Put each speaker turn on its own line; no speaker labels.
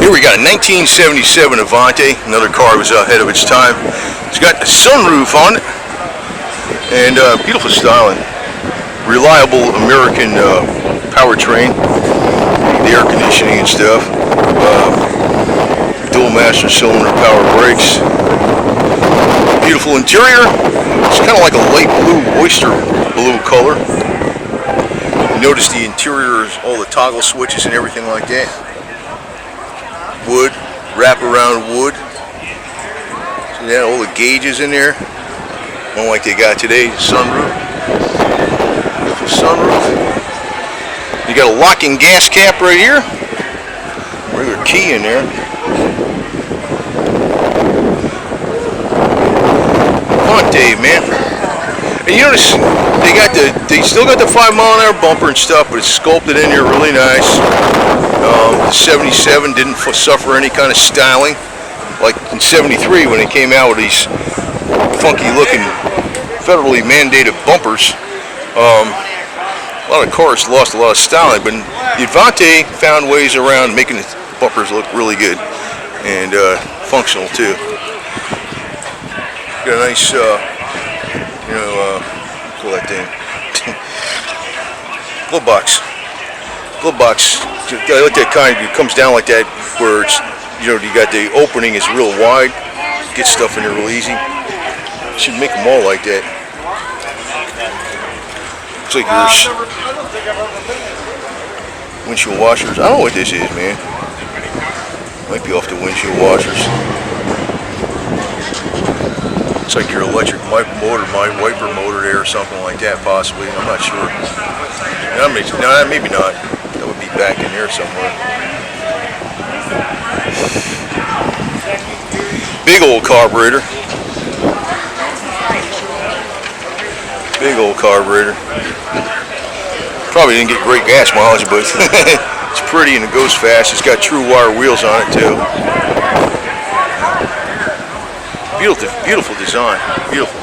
Here we got a 1977 Avanti, another car that was ahead of its time. It's got a sunroof on it, and beautiful styling. Reliable American powertrain, the air conditioning and stuff. Dual master cylinder power brakes. Beautiful interior. It's kind of like a light blue, oyster blue color. You notice the interior is all the toggle switches and everything like that. Wood, wraparound wood. So yeah, all the gauges in there. Unlike they got today, sunroof. Beautiful sunroof. You got a locking gas cap right here. Regular key in there. AVANTI, man. And you notice they still got the 5-mile-an-hour bumper and stuff, but it's sculpted in here really nice. The 77 didn't suffer any kind of styling, like in 73 when it came out with these funky-looking, federally mandated bumpers. A lot of cars lost a lot of styling, but the AVANTI found ways around making the bumpers look really good and functional too. Got a nice, call that thing, glove box. Glove box. I like that kind. It comes down like that, where it's, you got the opening is real wide. Get stuff in there real easy. Should make them all like that. Looks like yours. Windshield washers. I don't know what this is, man. Might be off the windshield washers. Looks like your electric wiper motor there, or something like that, possibly. I'm not sure. No, maybe not. That would be back in there somewhere. Big old carburetor. Big old carburetor. Probably didn't get great gas mileage, but it's pretty and it goes fast. It's got true wire wheels on it too. Beautiful design. Beautiful.